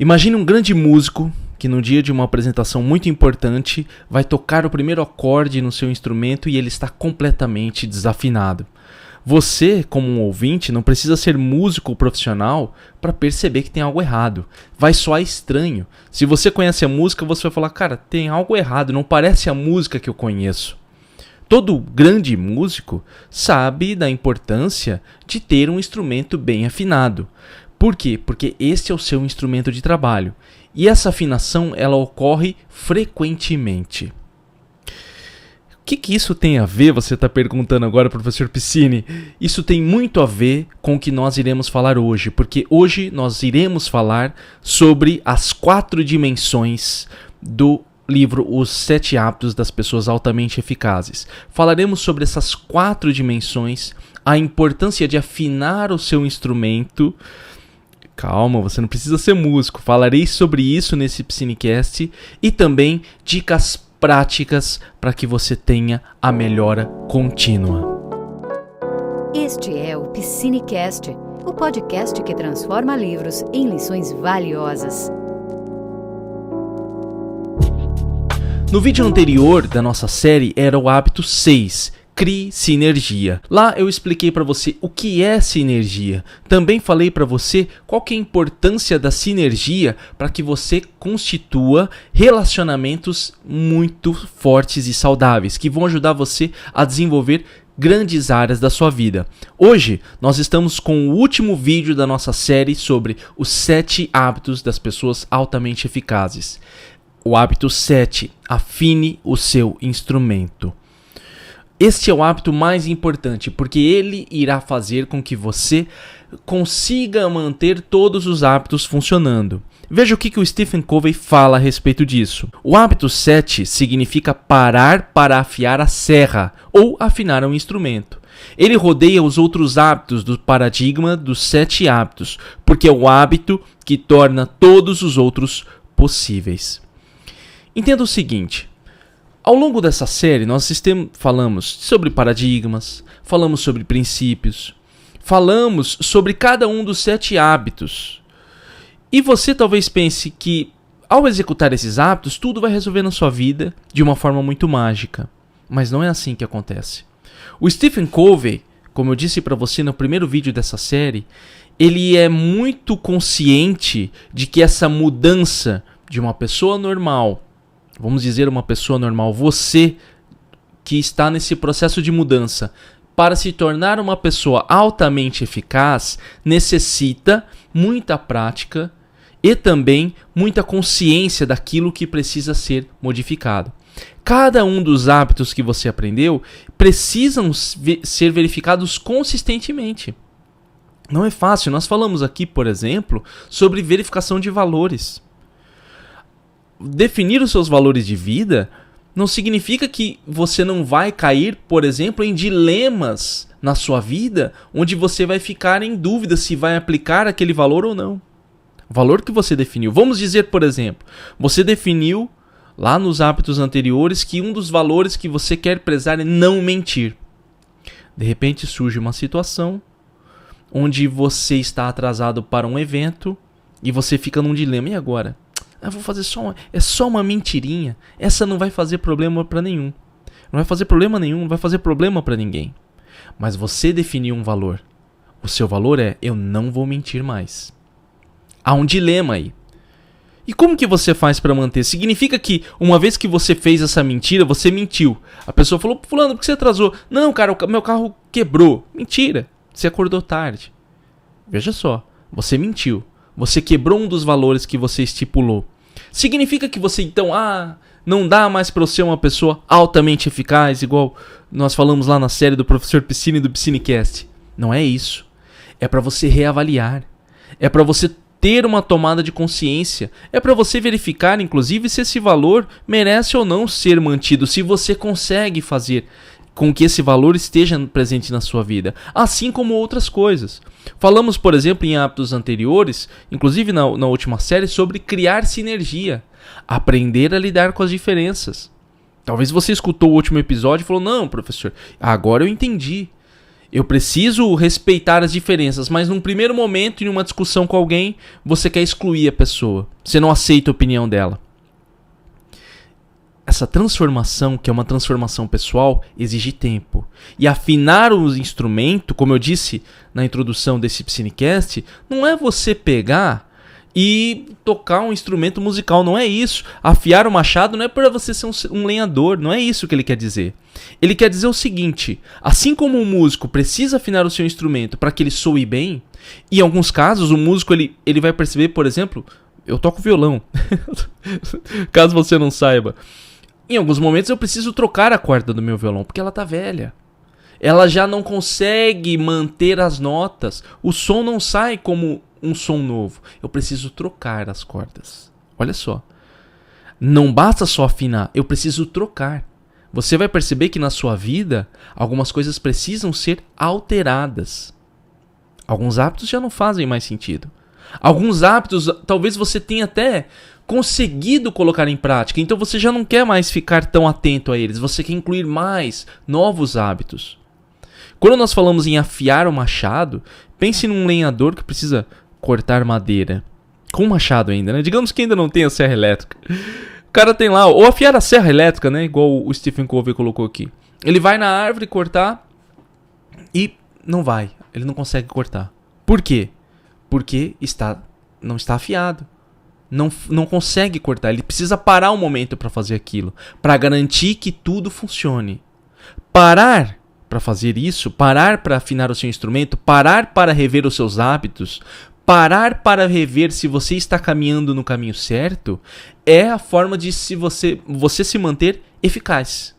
Imagine um grande músico que no dia de uma apresentação muito importante vai tocar o primeiro acorde no seu instrumento e ele está completamente desafinado. Você, como um ouvinte, não precisa ser músico profissional para perceber que tem algo errado. Vai soar estranho. Se você conhece a música, você vai falar, cara, tem algo errado, não parece a música que eu conheço. Todo grande músico sabe da importância de ter um instrumento bem afinado. Por quê? Porque esse é o seu instrumento de trabalho. E essa afinação, ela ocorre frequentemente. O que isso tem a ver, você está perguntando agora, professor Piscini? Isso tem muito a ver com o que nós iremos falar hoje, porque hoje nós iremos falar sobre as 4 dimensões do livro Os 7 Hábitos das Pessoas Altamente Eficazes. Falaremos sobre essas 4 dimensões, a importância de afinar o seu instrumento. Calma, você não precisa ser músico. Falarei sobre isso nesse Piscinecast e também dicas práticas para que você tenha a melhora contínua. Este é o Piscinecast, o podcast que transforma livros em lições valiosas. No vídeo anterior da nossa série era o hábito 6, Crie sinergia. Lá eu expliquei para você o que é sinergia. Também falei para você qual que é a importância da sinergia para que você constitua relacionamentos muito fortes e saudáveis, que vão ajudar você a desenvolver grandes áreas da sua vida. Hoje nós estamos com o último vídeo da nossa série sobre os 7 hábitos das pessoas altamente eficazes. O hábito 7, afine o seu instrumento. Este é o hábito mais importante, porque ele irá fazer com que você consiga manter todos os hábitos funcionando. Veja o que o Stephen Covey fala a respeito disso. O hábito 7 significa parar para afiar a serra ou afinar um instrumento. Ele rodeia os outros hábitos do paradigma dos 7 hábitos, porque é o hábito que torna todos os outros possíveis. Entenda o seguinte. Ao longo dessa série, nós falamos sobre paradigmas, falamos sobre princípios, falamos sobre cada um dos 7 hábitos. E você talvez pense que, ao executar esses hábitos, tudo vai resolver na sua vida de uma forma muito mágica. Mas não é assim que acontece. O Stephen Covey, como eu disse para você no primeiro vídeo dessa série, ele é muito consciente de que essa mudança de uma pessoa normal, vamos dizer uma pessoa normal, você que está nesse processo de mudança, para se tornar uma pessoa altamente eficaz, necessita muita prática e também muita consciência daquilo que precisa ser modificado. Cada um dos hábitos que você aprendeu precisam ser verificados consistentemente. Não é fácil. Nós falamos aqui, por exemplo, sobre verificação de valores. Definir os seus valores de vida não significa que você não vai cair, por exemplo, em dilemas na sua vida, onde você vai ficar em dúvida se vai aplicar aquele valor ou não. O valor que você definiu. Vamos dizer, por exemplo, você definiu lá nos hábitos anteriores que um dos valores que você quer prezar é não mentir. De repente surge uma situação onde você está atrasado para um evento e você fica num dilema. E agora? Vou fazer só uma mentirinha. Essa não vai fazer problema para nenhum. Não vai fazer problema nenhum, não vai fazer problema para ninguém. Mas você definiu um valor. O seu valor é, eu não vou mentir mais. Há um dilema aí. E como que você faz para manter? Significa que uma vez que você fez essa mentira, você mentiu. A pessoa falou, fulano, por que você atrasou? Não, cara, meu carro quebrou. Mentira, você acordou tarde. Veja só, você mentiu. Você quebrou um dos valores que você estipulou. Significa que você então, não dá mais para eu ser uma pessoa altamente eficaz, igual nós falamos lá na série do professor Piscine e do Piscinecast. Não é isso. É para você reavaliar. É para você ter uma tomada de consciência. É para você verificar, inclusive, se esse valor merece ou não ser mantido. Se você consegue fazer com que esse valor esteja presente na sua vida, assim como outras coisas. Falamos, por exemplo, em hábitos anteriores, inclusive na última série, sobre criar sinergia, aprender a lidar com as diferenças. Talvez você escutou o último episódio e falou, não, professor, agora eu entendi. Eu preciso respeitar as diferenças, mas num primeiro momento, em uma discussão com alguém, você quer excluir a pessoa. Você não aceita a opinião dela. Essa transformação, que é uma transformação pessoal, exige tempo. E afinar o instrumento, como eu disse na introdução desse Psinecast, não é você pegar e tocar um instrumento musical, não é isso. Afiar o machado não é para você ser um lenhador, não é isso que ele quer dizer. Ele quer dizer o seguinte: assim como um músico precisa afinar o seu instrumento para que ele soe bem, em alguns casos o músico ele vai perceber, por exemplo, eu toco violão, caso você não saiba. Em alguns momentos eu preciso trocar a corda do meu violão, porque ela tá velha. Ela já não consegue manter as notas. O som não sai como um som novo. Eu preciso trocar as cordas. Olha só. Não basta só afinar, eu preciso trocar. Você vai perceber que na sua vida, algumas coisas precisam ser alteradas. Alguns hábitos já não fazem mais sentido. Alguns hábitos, talvez você tenha até conseguido colocar em prática, então você já não quer mais ficar tão atento a eles, você quer incluir mais novos hábitos. Quando nós falamos em afiar o machado, pense num lenhador que precisa cortar madeira, com machado ainda, né? Digamos que ainda não tem a serra elétrica. O cara tem lá, ou afiar a serra elétrica, né? Igual o Stephen Covey colocou aqui. Ele vai na árvore cortar e não vai, ele não consegue cortar. Por quê? Porque não está afiado. Não consegue cortar, ele precisa parar um momento para fazer aquilo, para garantir que tudo funcione. Parar para fazer isso, parar para afinar o seu instrumento, parar para rever os seus hábitos, parar para rever se você está caminhando no caminho certo, é a forma de você se manter eficaz.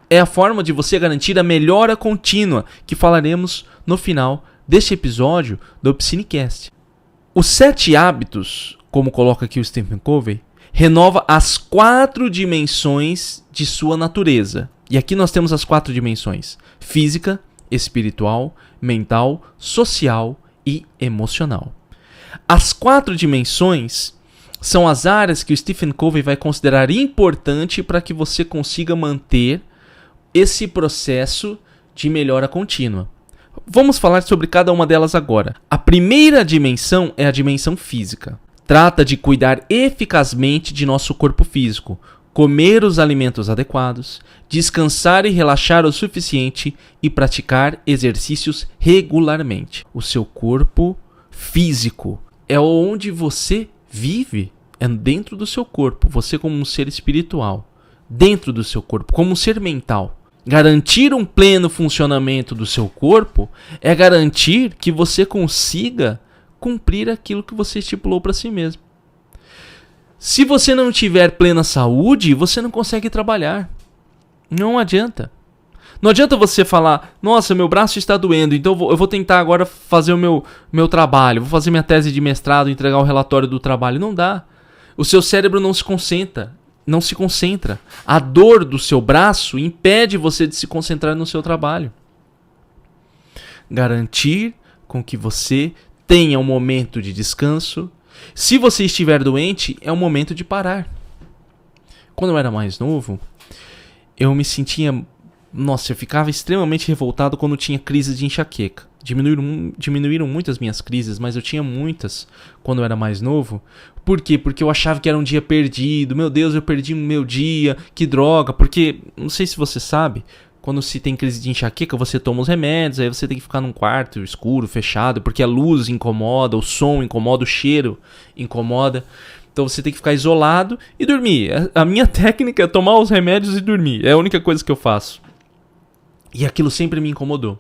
É a forma de você garantir a melhora contínua, que falaremos no final deste episódio do Psinecast. Os 7 hábitos, como coloca aqui o Stephen Covey, renova as 4 dimensões de sua natureza. E aqui nós temos as 4 dimensões: física, espiritual, mental, social e emocional. As 4 dimensões são as áreas que o Stephen Covey vai considerar importante para que você consiga manter esse processo de melhora contínua. Vamos falar sobre cada uma delas agora. A primeira dimensão é a dimensão física. Trata de cuidar eficazmente de nosso corpo físico, comer os alimentos adequados, descansar e relaxar o suficiente e praticar exercícios regularmente. O seu corpo físico é onde você vive, é dentro do seu corpo, você como um ser espiritual, dentro do seu corpo, como um ser mental. Garantir um pleno funcionamento do seu corpo é garantir que você consiga cumprir aquilo que você estipulou para si mesmo. Se você não tiver plena saúde, você não consegue trabalhar. Não adianta. Não adianta você falar: nossa, meu braço está doendo, então eu vou tentar agora fazer o meu trabalho, vou fazer minha tese de mestrado, entregar o relatório do trabalho. Não dá. O seu cérebro não se concentra. A dor do seu braço impede você de se concentrar no seu trabalho. Garantir com que você tenha um momento de descanso. Se você estiver doente, é o momento de parar. Quando eu era mais novo, eu me sentia... Nossa, eu ficava extremamente revoltado quando tinha crise de enxaqueca. Diminuíram muito as minhas crises, mas eu tinha muitas quando eu era mais novo. Por quê? Porque eu achava que era um dia perdido. Meu Deus, eu perdi o meu dia, que droga. Porque, não sei se você sabe, quando se tem crise de enxaqueca, você toma os remédios, aí você tem que ficar num quarto escuro, fechado, porque a luz incomoda, o som incomoda, o cheiro incomoda. Então você tem que ficar isolado e dormir. A minha técnica é tomar os remédios e dormir. É a única coisa que eu faço. E aquilo sempre me incomodou.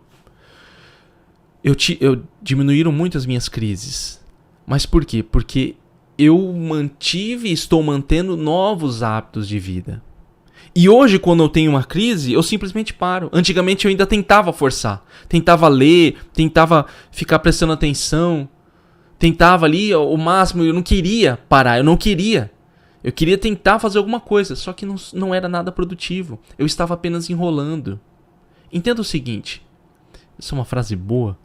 Diminuíram muito as minhas crises. Mas por quê? Porque eu mantive e estou mantendo novos hábitos de vida. E hoje, quando eu tenho uma crise, eu simplesmente paro. Antigamente eu ainda tentava forçar. Tentava ler, tentava ficar prestando atenção. Tentava ali o máximo, eu não queria parar, eu queria tentar fazer alguma coisa, só que não era nada produtivo. Eu estava apenas enrolando. Entenda o seguinte, isso é uma frase boa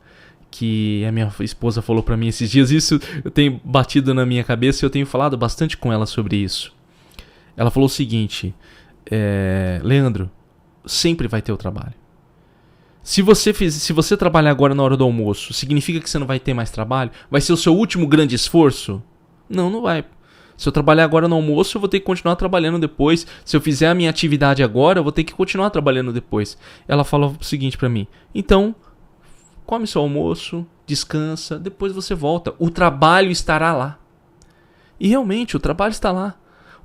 que a minha esposa falou pra mim esses dias, isso eu tenho batido na minha cabeça e eu tenho falado bastante com ela sobre isso. Ela falou o seguinte: Leandro, sempre vai ter o trabalho. Se você trabalhar agora na hora do almoço, significa que você não vai ter mais trabalho? Vai ser o seu último grande esforço? Não, não vai. Se eu trabalhar agora no almoço, eu vou ter que continuar trabalhando depois. Se eu fizer a minha atividade agora, eu vou ter que continuar trabalhando depois. Ela falou o seguinte pra mim: então, come seu almoço, descansa, depois você volta. O trabalho estará lá. E realmente, o trabalho está lá.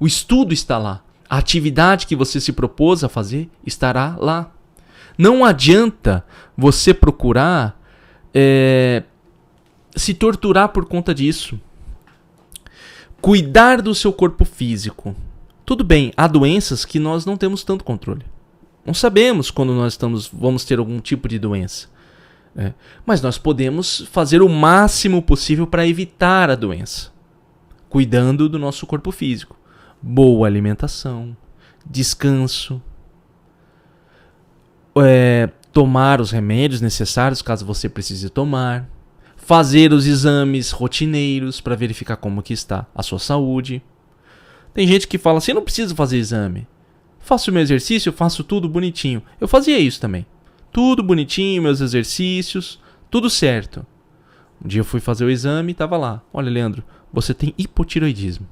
O estudo está lá. A atividade que você se propôs a fazer estará lá. Não adianta você procurar se torturar por conta disso. Cuidar do seu corpo físico. Tudo bem, há doenças que nós não temos tanto controle. Não sabemos quando nós vamos ter algum tipo de doença. Mas nós podemos fazer o máximo possível para evitar a doença. Cuidando do nosso corpo físico. Boa alimentação, descanso, tomar os remédios necessários caso você precise tomar, fazer os exames rotineiros para verificar como que está a sua saúde. Tem gente que fala assim: eu não preciso fazer exame, faço o meu exercício, faço tudo bonitinho. Eu fazia isso também, tudo bonitinho, meus exercícios, tudo certo. Um dia eu fui fazer o exame e estava lá: olha, Leandro, você tem hipotireoidismo.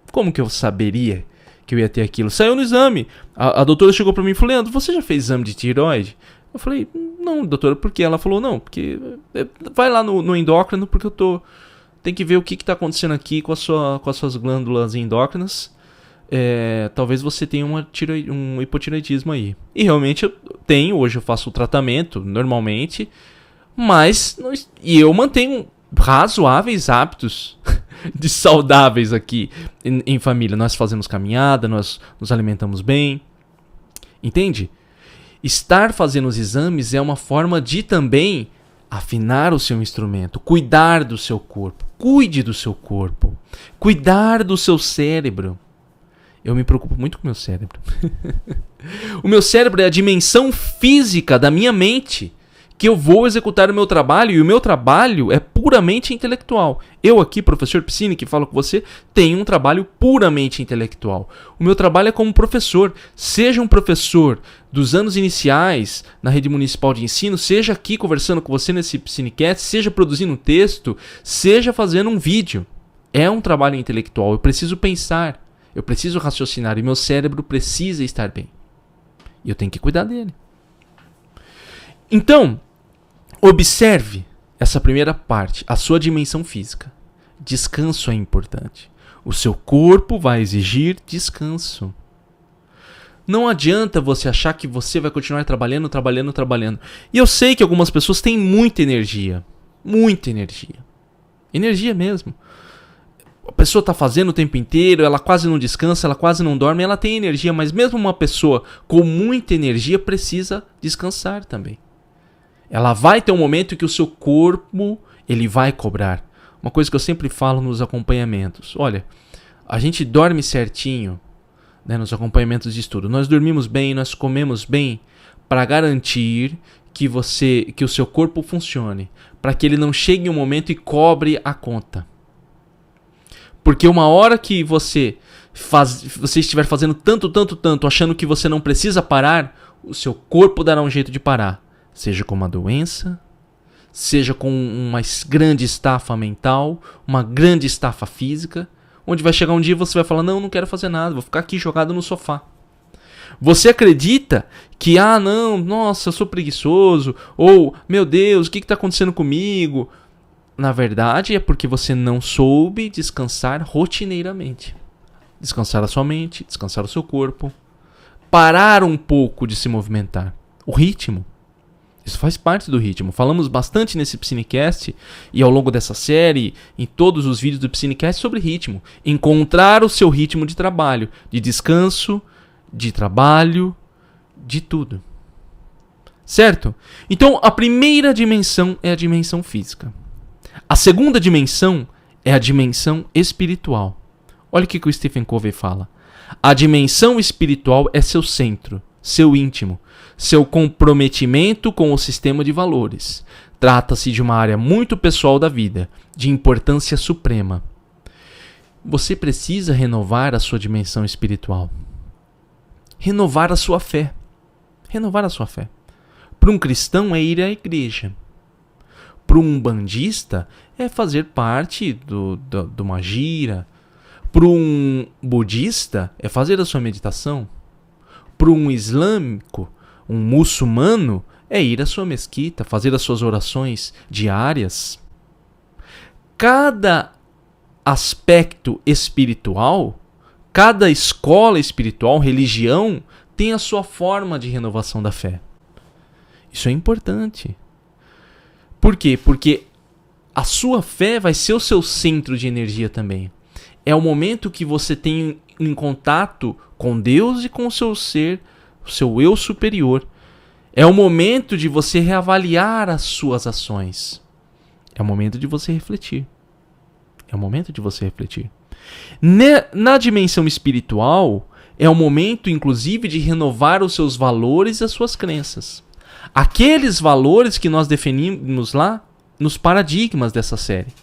Como que eu saberia que eu ia ter aquilo? Saiu no exame. A doutora chegou pra mim e falou: Leandro, você já fez exame de tireoide? Eu falei: não, doutora, por quê? Ela falou: não, porque vai lá no endócrino, porque tem que ver o que tá acontecendo aqui com as suas glândulas endócrinas. Talvez você tenha um hipotireoidismo aí. E realmente eu tenho, hoje eu faço o tratamento normalmente, mas eu mantenho razoáveis hábitos de saudáveis aqui em família. Nós fazemos caminhada, nós nos alimentamos bem. Entende? Estar fazendo os exames é uma forma de também afinar o seu instrumento, cuidar do seu corpo. Cuide do seu corpo. Cuidar do seu cérebro. Eu me preocupo muito com o meu cérebro. O meu cérebro é a dimensão física da minha mente, que eu vou executar o meu trabalho, e o meu trabalho é puramente intelectual. Eu aqui, professor Piscine, que falo com você, tenho um trabalho puramente intelectual. O meu trabalho é como professor. Seja um professor dos anos iniciais na rede municipal de ensino, seja aqui conversando com você nesse Piscinecast, seja produzindo um texto, seja fazendo um vídeo. É um trabalho intelectual. Eu preciso pensar, eu preciso raciocinar, e meu cérebro precisa estar bem. E eu tenho que cuidar dele. Então, observe essa primeira parte, a sua dimensão física. Descanso é importante. O seu corpo vai exigir descanso. Não adianta você achar que você vai continuar trabalhando. E eu sei que algumas pessoas têm muita energia. Muita energia. Energia mesmo. A pessoa está fazendo o tempo inteiro, ela quase não descansa, ela quase não dorme, ela tem energia, mas mesmo uma pessoa com muita energia precisa descansar também. Ela vai ter um momento que o seu corpo ele vai cobrar. Uma coisa que eu sempre falo nos acompanhamentos. Olha, a gente dorme certinho, né, nos acompanhamentos de estudo. Nós dormimos bem, nós comemos bem para garantir que o seu corpo funcione. Para que ele não chegue um momento e cobre a conta. Porque uma hora que você estiver fazendo tanto, achando que você não precisa parar, o seu corpo dará um jeito de parar. Seja com uma doença, seja com uma grande estafa mental, uma grande estafa física, onde vai chegar um dia e você vai falar: não quero fazer nada, vou ficar aqui jogado no sofá. Você acredita que, nossa, eu sou preguiçoso, ou, meu Deus, o que está acontecendo comigo? Na verdade, é porque você não soube descansar rotineiramente. Descansar a sua mente, descansar o seu corpo, parar um pouco de se movimentar. O ritmo. Isso faz parte do ritmo. Falamos bastante nesse Piscinecast e ao longo dessa série, em todos os vídeos do Piscinecast, sobre ritmo. Encontrar o seu ritmo de trabalho, de descanso, de trabalho, de tudo. Certo? Então, a primeira dimensão é a dimensão física. A segunda dimensão é a dimensão espiritual. Olha o que o Stephen Covey fala. A dimensão espiritual é seu centro, seu íntimo, seu comprometimento com o sistema de valores. Trata-se de uma área muito pessoal da vida, de importância suprema. Você precisa renovar a sua dimensão espiritual. Renovar a sua fé. Renovar a sua fé. Para um cristão é ir à igreja. Para um bandista é fazer parte de uma gira. Para um budista é fazer a sua meditação. Para um islâmico, um muçulmano, é ir à sua mesquita, fazer as suas orações diárias. Cada aspecto espiritual, cada escola espiritual, religião, tem a sua forma de renovação da fé. Isso é importante. Por quê? Porque a sua fé vai ser o seu centro de energia também. É o momento que você tem em contato com Deus e com o seu ser, o seu eu superior. É o momento de você reavaliar as suas ações. É o momento de você refletir. É o momento de você refletir. Na dimensão espiritual, é o momento, inclusive, de renovar os seus valores e as suas crenças. Aqueles valores que nós definimos lá nos paradigmas dessa série.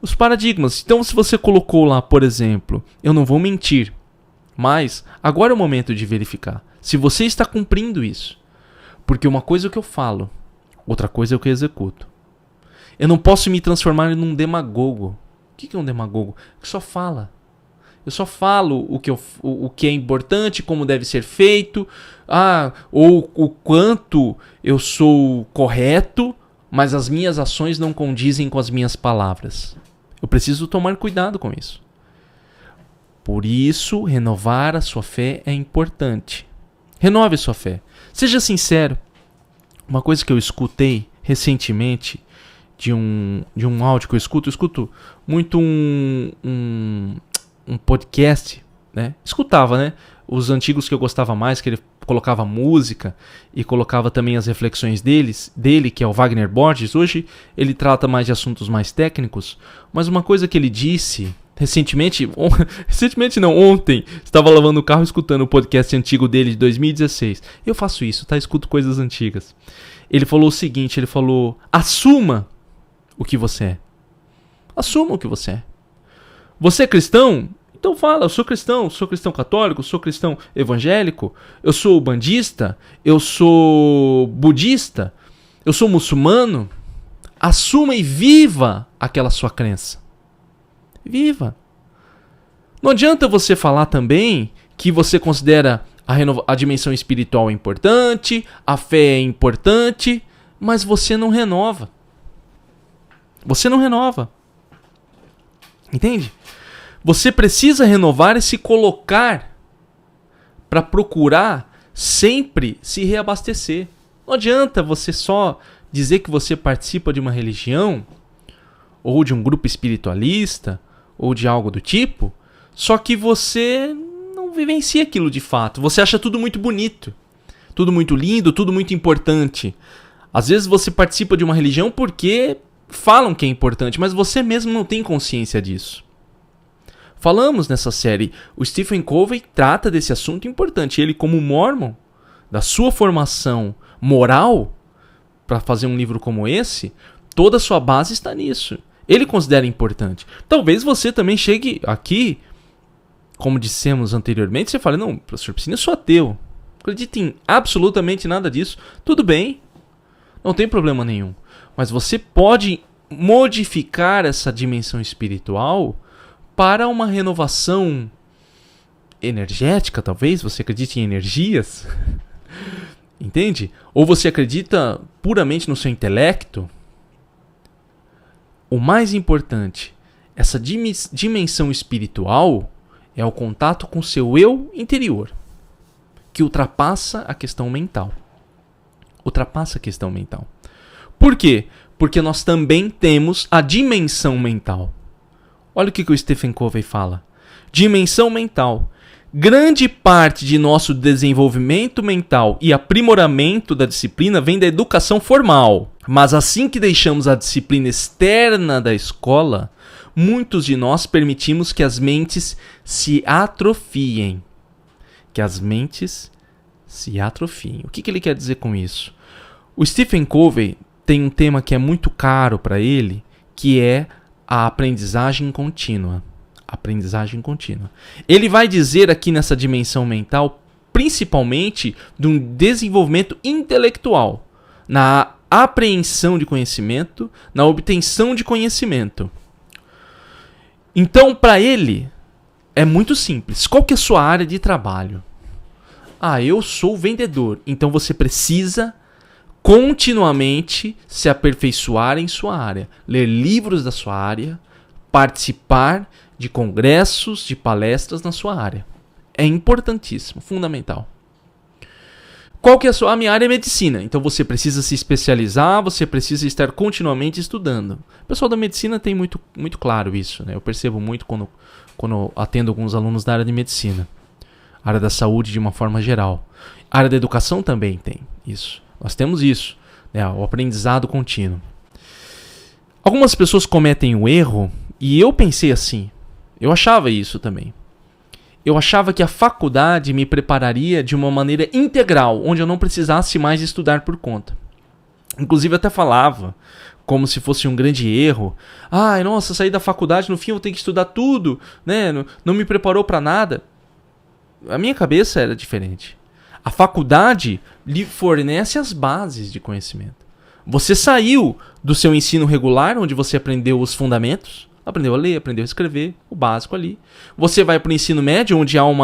Os paradigmas. Então, se você colocou lá, por exemplo, eu não vou mentir, mas agora é o momento de verificar se você está cumprindo isso. Porque uma coisa é o que eu falo, outra coisa é o que eu executo. Eu não posso me transformar num demagogo. O que é um demagogo? Que só fala. Eu só falo o que é importante, como deve ser feito, ou o quanto eu sou correto, mas as minhas ações não condizem com as minhas palavras. Eu preciso tomar cuidado com isso. Por isso, renovar a sua fé é importante. Renove a sua fé. Seja sincero. Uma coisa que eu escutei recentemente de um áudio que eu escuto muito um podcast, né? Escutava, né? Os antigos que eu gostava mais, que ele colocava música e colocava também as reflexões dele, que é o Wagner Borges. Hoje ele trata mais de assuntos mais técnicos, mas uma coisa que ele disse ontem, estava lavando o carro escutando o podcast antigo dele de 2016. Eu faço isso, tá? Escuto coisas antigas. Ele falou o seguinte, assuma o que você é. Assuma o que você é. Você é cristão? Então fala, eu sou cristão católico, sou cristão evangélico, eu sou bandista, eu sou budista, eu sou muçulmano. Assuma e viva aquela sua crença. Viva. Não adianta você falar também que você considera a dimensão espiritual importante, a fé é importante, mas você não renova. Você não renova. Entende? Você precisa renovar e se colocar para procurar sempre se reabastecer. Não adianta você só dizer que você participa de uma religião ou de um grupo espiritualista ou de algo do tipo, só que você não vivencia aquilo de fato. Você acha tudo muito bonito, tudo muito lindo, tudo muito importante. Às vezes você participa de uma religião porque falam que é importante, mas você mesmo não tem consciência disso. Falamos nessa série, o Stephen Covey trata desse assunto importante. Ele, como mormon, da sua formação moral, para fazer um livro como esse, toda a sua base está nisso. Ele considera importante. Talvez você também chegue aqui, como dissemos anteriormente, você fala, não, professor Piscina, eu sou ateu. Não acredito em absolutamente nada disso. Tudo bem, não tem problema nenhum. Mas você pode modificar essa dimensão espiritual para uma renovação energética, talvez. Você acredite em energias. Entende? Ou você acredita puramente no seu intelecto. O mais importante, essa dimensão espiritual é o contato com o seu eu interior, que ultrapassa a questão mental. Ultrapassa a questão mental. Por quê? Porque nós também temos a dimensão mental. Olha o que o Stephen Covey fala. Dimensão mental. Grande parte de nosso desenvolvimento mental e aprimoramento da disciplina vem da educação formal. Mas assim que deixamos a disciplina externa da escola, muitos de nós permitimos que as mentes se atrofiem. Que as mentes se atrofiem. O que ele quer dizer com isso? O Stephen Covey tem um tema que é muito caro para ele, que é a aprendizagem contínua. Aprendizagem contínua. Ele vai dizer aqui nessa dimensão mental, principalmente de um desenvolvimento intelectual, na apreensão de conhecimento, na obtenção de conhecimento. Então, para ele, é muito simples. Qual que é a sua área de trabalho? Eu sou vendedor. Então você precisa continuamente se aperfeiçoar em sua área, ler livros da sua área, participar de congressos, de palestras na sua área. É importantíssimo, fundamental. Qual que é a minha área é medicina, então você precisa se especializar, você precisa estar continuamente estudando. O pessoal da medicina tem muito, muito claro isso, né? Eu percebo muito quando atendo alguns alunos da área de medicina, área da saúde de uma forma geral. A área da educação também tem isso. Nós temos isso, né? O aprendizado contínuo. Algumas pessoas cometem o erro, e eu pensei assim, eu achava isso também. Eu achava que a faculdade me prepararia de uma maneira integral, onde eu não precisasse mais estudar por conta. Inclusive até falava, como se fosse um grande erro. Nossa, saí da faculdade, no fim eu tenho que estudar tudo, né? Não me preparou para nada. A minha cabeça era diferente. A faculdade lhe fornece as bases de conhecimento. Você saiu do seu ensino regular, onde você aprendeu os fundamentos, aprendeu a ler, aprendeu a escrever, o básico ali. Você vai para o ensino médio, onde há um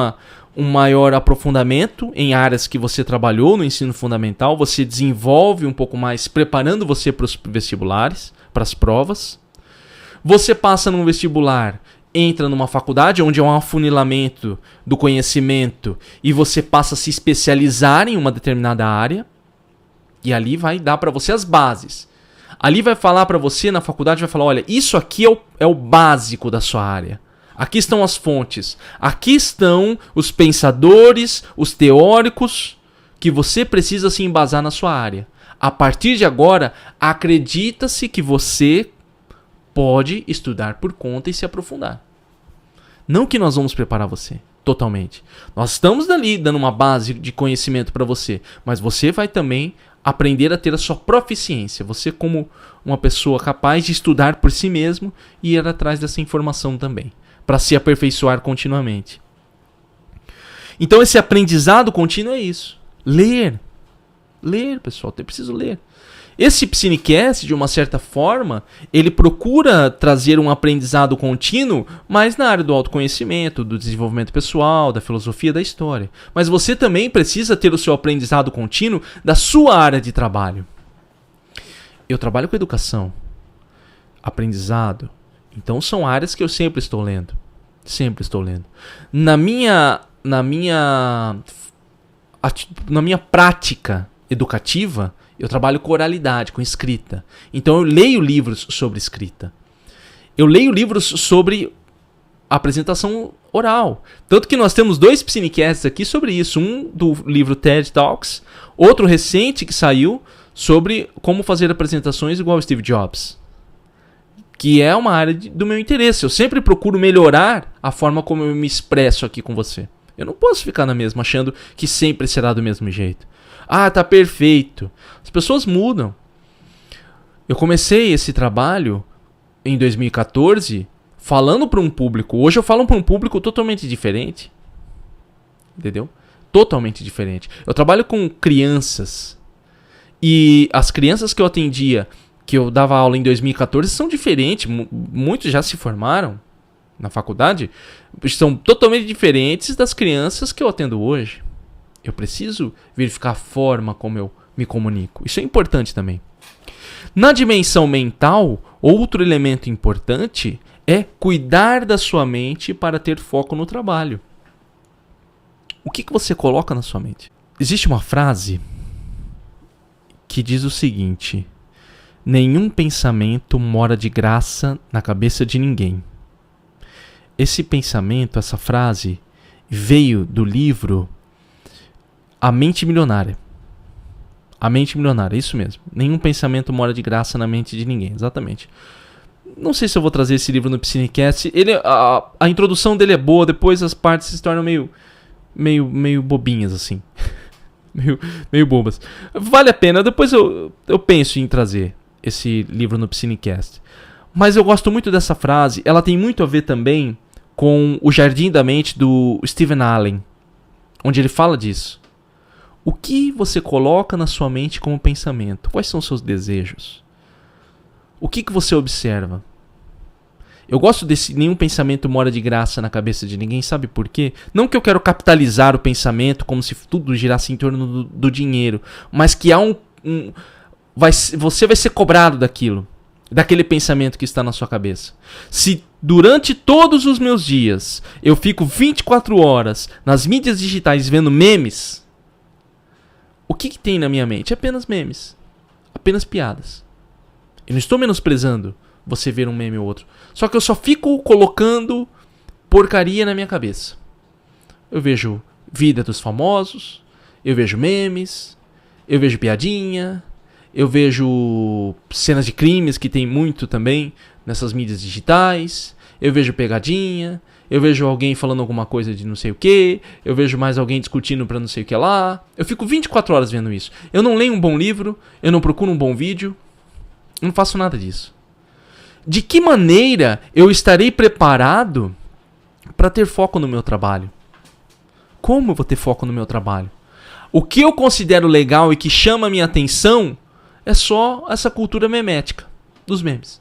maior aprofundamento em áreas que você trabalhou no ensino fundamental. Você desenvolve um pouco mais, preparando você para os vestibulares, para as provas. Você passa num vestibular, entra numa faculdade, onde há um afunilamento do conhecimento e você passa a se especializar em uma determinada área. E ali vai dar para você as bases. Ali vai falar para você, na faculdade, vai falar, olha, isso aqui é o básico da sua área. Aqui estão as fontes. Aqui estão os pensadores, os teóricos que você precisa se embasar na sua área. A partir de agora, acredita-se que você pode estudar por conta e se aprofundar. Não que nós vamos preparar você totalmente. Nós estamos ali dando uma base de conhecimento para você, mas você vai também aprender a ter a sua proficiência. Você como uma pessoa capaz de estudar por si mesmo e ir atrás dessa informação também, para se aperfeiçoar continuamente. Então esse aprendizado contínuo é isso. Ler. Ler, pessoal. Eu preciso ler. Esse Psinecast, de uma certa forma, ele procura trazer um aprendizado contínuo, mas na área do autoconhecimento, do desenvolvimento pessoal, da filosofia, da história. Mas você também precisa ter o seu aprendizado contínuo da sua área de trabalho. Eu trabalho com educação, aprendizado. Então são áreas que eu sempre estou lendo. Sempre estou lendo. Na minha prática educativa, eu trabalho com oralidade, com escrita. Então eu leio livros sobre escrita. Eu leio livros sobre apresentação oral. Tanto que nós temos 2 Psinecasts aqui sobre isso. Um do livro TED Talks, outro recente que saiu sobre como fazer apresentações igual ao Steve Jobs. Que é uma área do meu interesse. Eu sempre procuro melhorar a forma como eu me expresso aqui com você. Eu não posso ficar na mesma achando que sempre será do mesmo jeito. Tá perfeito. As pessoas mudam. Eu comecei esse trabalho em 2014 falando para um público. Hoje eu falo para um público totalmente diferente. Entendeu? Totalmente diferente. Eu trabalho com crianças. E as crianças que eu atendia, que eu dava aula em 2014, são diferentes. Muitos já se formaram na faculdade. São totalmente diferentes das crianças que eu atendo hoje. Eu preciso verificar a forma como eu me comunico. Isso é importante também. Na dimensão mental, outro elemento importante é cuidar da sua mente para ter foco no trabalho. O que você coloca na sua mente? Existe uma frase que diz o seguinte: nenhum pensamento mora de graça na cabeça de ninguém. Esse pensamento, essa frase, veio do livro A Mente Milionária. A Mente Milionária, isso mesmo. Nenhum pensamento mora de graça na mente de ninguém, exatamente. Não sei se eu vou trazer esse livro no Psinecast. A introdução dele é boa, depois as partes se tornam meio bobinhas, assim. meio bobas. Vale a pena, depois eu penso em trazer esse livro no Psinecast. Mas eu gosto muito dessa frase, ela tem muito a ver também com O Jardim da Mente, do Stephen Allen. onde ele fala disso. O que você coloca na sua mente como pensamento? Quais são os seus desejos? O que você observa? Eu gosto desse nenhum pensamento mora de graça na cabeça de ninguém, sabe por quê? Não que eu quero capitalizar o pensamento como se tudo girasse em torno do dinheiro, mas que há você vai ser cobrado daquele pensamento que está na sua cabeça. Se durante todos os meus dias eu fico 24 horas nas mídias digitais vendo memes, o que tem na minha mente? Apenas memes, apenas piadas. Eu não estou menosprezando você ver um meme ou outro. Só que eu só fico colocando porcaria na minha cabeça. Eu vejo vida dos famosos, eu vejo memes, eu vejo piadinha, eu vejo cenas de crimes que tem muito também nessas mídias digitais, eu vejo pegadinha, eu vejo alguém falando alguma coisa de não sei o que, eu vejo mais alguém discutindo pra não sei o que lá. Eu fico 24 horas vendo isso. Eu não leio um bom livro, eu não procuro um bom vídeo, eu não faço nada disso. De que maneira eu estarei preparado para ter foco no meu trabalho? Como eu vou ter foco no meu trabalho? O que eu considero legal e que chama a minha atenção é só essa cultura memética dos memes.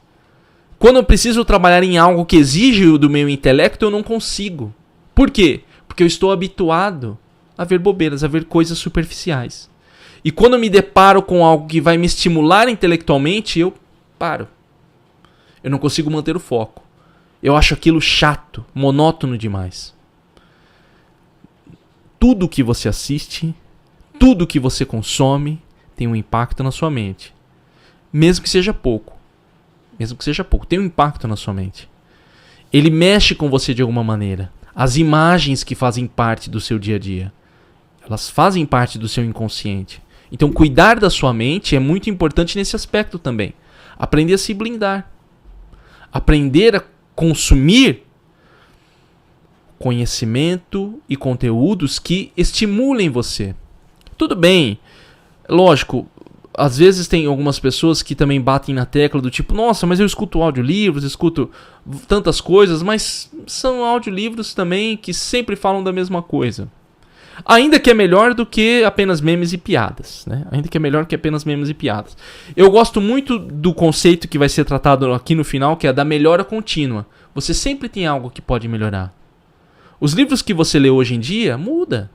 Quando eu preciso trabalhar em algo que exige do meu intelecto, eu não consigo. Por quê? Porque eu estou habituado a ver bobeiras, a ver coisas superficiais. E quando eu me deparo com algo que vai me estimular intelectualmente, eu paro. Eu não consigo manter o foco. Eu acho aquilo chato, monótono demais. Tudo que você assiste, tudo que você consome, tem um impacto na sua mente. Mesmo que seja pouco. Tem um impacto na sua mente. Ele mexe com você de alguma maneira. As imagens que fazem parte do seu dia a dia, elas fazem parte do seu inconsciente. Então cuidar da sua mente é muito importante nesse aspecto também. Aprender a se blindar. Aprender a consumir conhecimento e conteúdos que estimulem você. Tudo bem, lógico, às vezes tem algumas pessoas que também batem na tecla do tipo, nossa, mas eu escuto audiolivros, escuto tantas coisas, mas são audiolivros também que sempre falam da mesma coisa. Ainda que é melhor do que apenas memes e piadas, né? Eu gosto muito do conceito que vai ser tratado aqui no final, que é da melhora contínua. Você sempre tem algo que pode melhorar. Os livros que você lê hoje em dia, muda.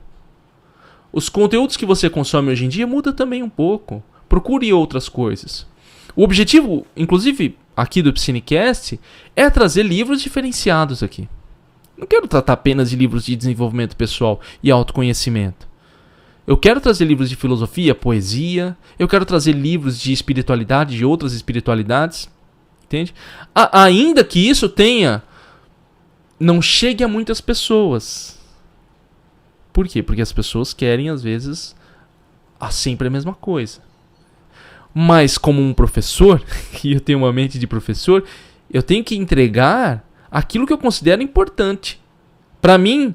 Os conteúdos que você consome hoje em dia, muda também um pouco. Procure outras coisas. O objetivo, inclusive, aqui do Piscinecast, é trazer livros diferenciados aqui. Não quero tratar apenas de livros de desenvolvimento pessoal e autoconhecimento. Eu quero trazer livros de filosofia, poesia. Eu quero trazer livros de espiritualidade, de outras espiritualidades. Entende? Ainda que isso não chegue a muitas pessoas. Por quê? Porque as pessoas querem, às vezes, sempre a mesma coisa. Mas como um professor, e eu tenho uma mente de professor, eu tenho que entregar aquilo que eu considero importante para mim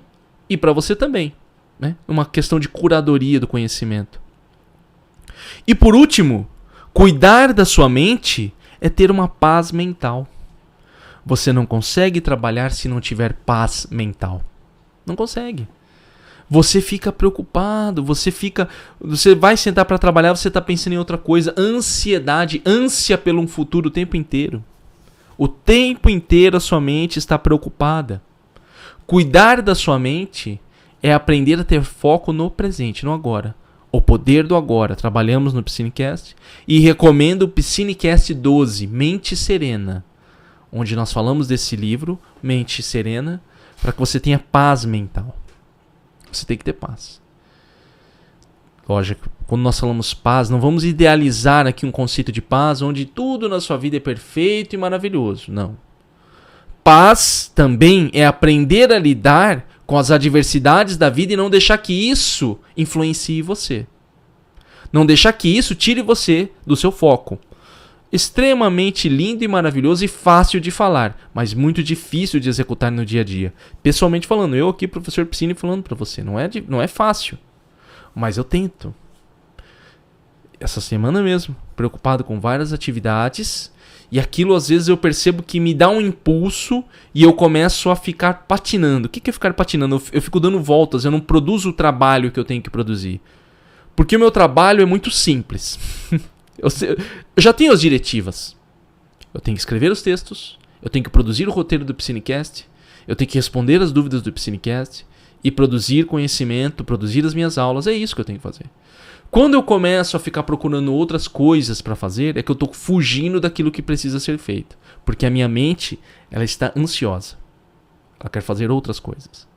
e para você também, né? Uma questão de curadoria do conhecimento. E por último, cuidar da sua mente é ter uma paz mental. Você não consegue trabalhar se não tiver paz mental. Não consegue. Você fica preocupado, você vai sentar para trabalhar, você está pensando em outra coisa. Ansiedade, ânsia pelo futuro o tempo inteiro. O tempo inteiro a sua mente está preocupada. Cuidar da sua mente é aprender a ter foco no presente, no agora. O poder do agora. Trabalhamos no Piscinecast e recomendo o Piscinecast 12, Mente Serena, onde nós falamos desse livro, Mente Serena, para que você tenha paz mental. Você tem que ter paz. Lógico, quando nós falamos paz, não vamos idealizar aqui um conceito de paz onde tudo na sua vida é perfeito e maravilhoso. Não. Paz também é aprender a lidar com as adversidades da vida e não deixar que isso influencie você. Não deixar que isso tire você do seu foco. Extremamente lindo e maravilhoso e fácil de falar, mas muito difícil de executar no dia a dia. Pessoalmente falando, eu aqui, professor Piscine, falando para você, não é fácil. Mas eu tento. Essa semana mesmo, preocupado com várias atividades E aquilo às vezes eu percebo que me dá um impulso e eu começo a ficar patinando. O que é ficar patinando? Eu fico dando voltas, eu não produzo o trabalho que eu tenho que produzir. Porque o meu trabalho é muito simples. Eu já tenho as diretivas. Eu tenho que escrever os textos, eu tenho que produzir o roteiro do Piscinecast, eu tenho que responder as dúvidas do Piscinecast e produzir conhecimento, produzir as minhas aulas. É isso que eu tenho que fazer. Quando eu começo a ficar procurando outras coisas para fazer, é que eu estou fugindo daquilo que precisa ser feito. Porque a minha mente, ela está ansiosa. Ela quer fazer outras coisas.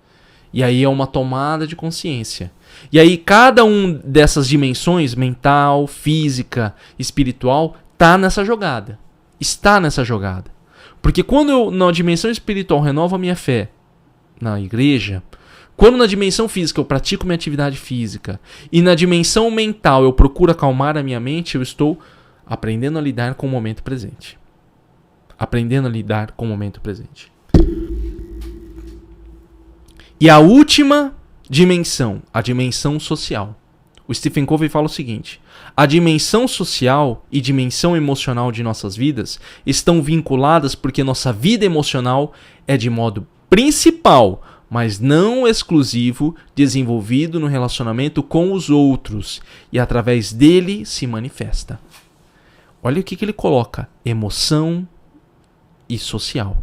E aí é uma tomada de consciência. E aí cada uma dessas dimensões, mental, física, espiritual, está nessa jogada. Está nessa jogada. Porque quando eu, na dimensão espiritual, renovo a minha fé na igreja, quando na dimensão física eu pratico minha atividade física e na dimensão mental eu procuro acalmar a minha mente, eu estou aprendendo a lidar com o momento presente. Aprendendo a lidar com o momento presente. E a última dimensão, a dimensão social. O Stephen Covey fala o seguinte: a dimensão social e dimensão emocional de nossas vidas estão vinculadas porque nossa vida emocional é de modo principal, mas não exclusivo, desenvolvido no relacionamento com os outros e através dele se manifesta. Olha o que ele coloca: emoção e social.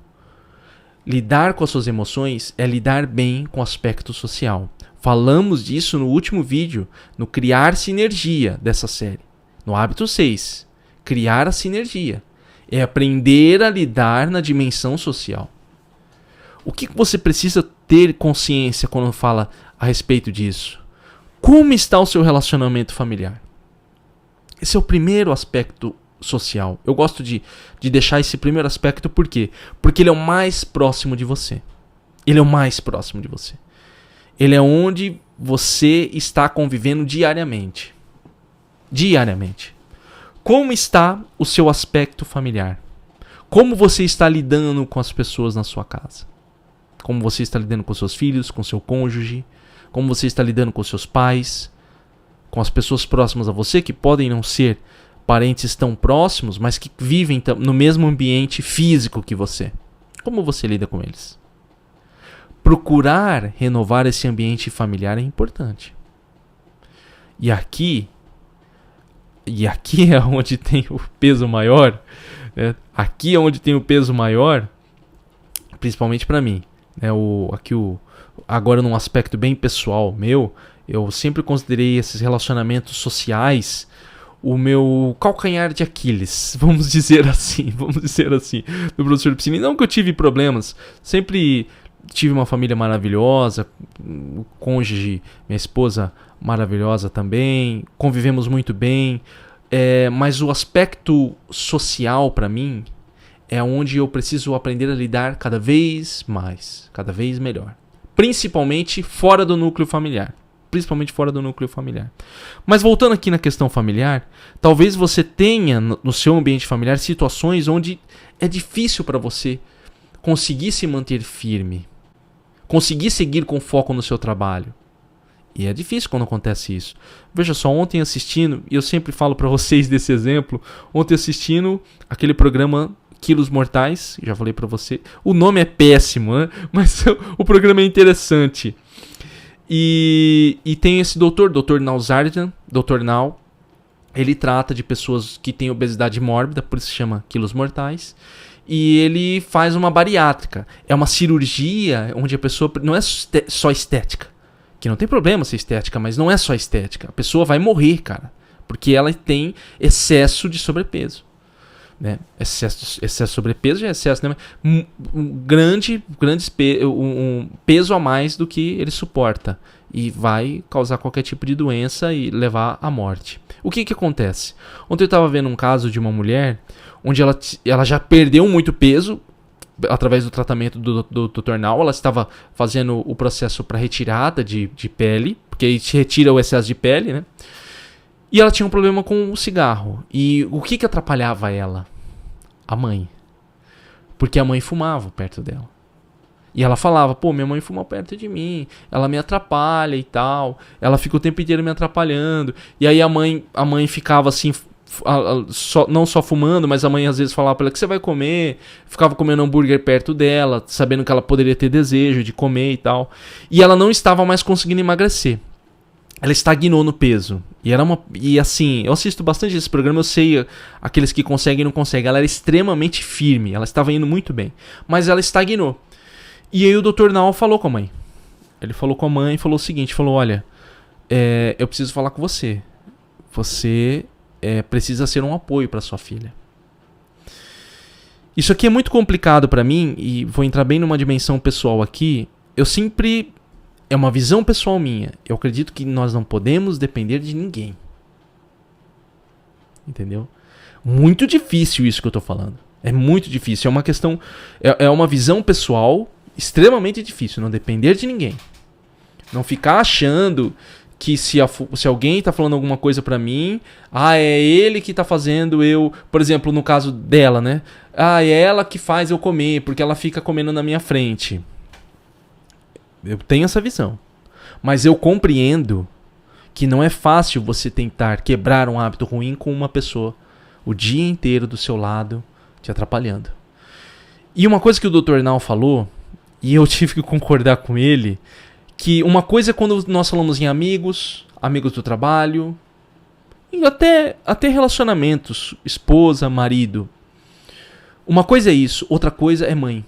Lidar com as suas emoções é lidar bem com o aspecto social. Falamos disso no último vídeo, no Criar Sinergia dessa série. No hábito 6, criar a sinergia. É aprender a lidar na dimensão social. O que você precisa ter consciência quando fala a respeito disso? Como está o seu relacionamento familiar? Esse é o primeiro aspecto social. Eu gosto de deixar esse primeiro aspecto, por quê? Porque ele é o mais próximo de você. Ele é o mais próximo de você. Ele é onde você está convivendo diariamente. Diariamente. Como está o seu aspecto familiar? Como você está lidando com as pessoas na sua casa? Como você está lidando com seus filhos, com seu cônjuge? Como você está lidando com seus pais? Com as pessoas próximas a você, que podem não ser parentes tão próximos, mas que vivem no mesmo ambiente físico que você. Como você lida com eles? Procurar renovar esse ambiente familiar é importante. E aqui é onde tem o peso maior. Né? Aqui é onde tem o peso maior, principalmente para mim. Né? Agora num aspecto bem pessoal meu, eu sempre considerei esses relacionamentos sociais o meu calcanhar de Aquiles, vamos dizer assim, do professor Piscini. Não que eu tive problemas, sempre tive uma família maravilhosa, o cônjuge, minha esposa maravilhosa também, convivemos muito bem, mas o aspecto social para mim é onde eu preciso aprender a lidar cada vez mais, cada vez melhor, principalmente fora do núcleo familiar. Mas voltando aqui na questão familiar, talvez você tenha no seu ambiente familiar situações onde é difícil para você conseguir se manter firme, conseguir seguir com foco no seu trabalho. E é difícil quando acontece isso. Veja só, ontem assistindo, e eu sempre falo para vocês desse exemplo, ontem assistindo aquele programa Quilos Mortais, já falei para você, o nome é péssimo, né? Mas o programa é interessante. E tem esse Dr. Nalzardian, Dr. Nal, ele trata de pessoas que têm obesidade mórbida, por isso se chama Quilos Mortais, e ele faz uma bariátrica. É uma cirurgia onde a pessoa não é só estética, que não tem problema ser estética, mas não é só estética. A pessoa vai morrer, cara, porque ela tem excesso de sobrepeso. Né? Excesso de sobrepeso já é excesso, né? Um peso a mais do que ele suporta e vai causar qualquer tipo de doença e levar à morte. O que acontece? Ontem eu estava vendo um caso de uma mulher onde ela já perdeu muito peso através do tratamento do Dr. Nal. Ela estava fazendo o processo para retirada de pele, porque aí se retira o excesso de pele, né? E ela tinha um problema com o cigarro. E o que atrapalhava ela? A mãe. Porque a mãe fumava perto dela. E ela falava, pô, minha mãe fuma perto de mim, ela me atrapalha e tal. Ela fica o tempo inteiro me atrapalhando. E aí a mãe ficava assim, não só fumando, mas a mãe às vezes falava pra ela: o que você vai comer? Ficava comendo hambúrguer perto dela, sabendo que ela poderia ter desejo de comer e tal. E ela não estava mais conseguindo emagrecer. Ela estagnou no peso. E assim, eu assisto bastante esse programa, eu sei aqueles que conseguem e não conseguem. Ela era extremamente firme, ela estava indo muito bem. Mas ela estagnou. E aí o Dr. Nau falou com a mãe. Ele falou com a mãe e falou o seguinte, falou: olha, eu preciso falar com você. Você precisa ser um apoio para sua filha. Isso aqui é muito complicado para mim e vou entrar bem numa dimensão pessoal aqui. É uma visão pessoal minha. Eu acredito que nós não podemos depender de ninguém. Entendeu? Muito difícil isso que eu tô falando. É muito difícil. É uma questão... É uma visão pessoal extremamente difícil. Não depender de ninguém. Não ficar achando que se alguém tá falando alguma coisa pra mim... é ele que tá fazendo eu... Por exemplo, no caso dela, né? É ela que faz eu comer, porque ela fica comendo na minha frente. Eu tenho essa visão. Mas eu compreendo que não é fácil você tentar quebrar um hábito ruim com uma pessoa o dia inteiro do seu lado, te atrapalhando. E uma coisa que o Dr. Nau falou, e eu tive que concordar com ele, que uma coisa é quando nós falamos em amigos do trabalho, e até relacionamentos, esposa, marido. Uma coisa é isso, outra coisa é mãe.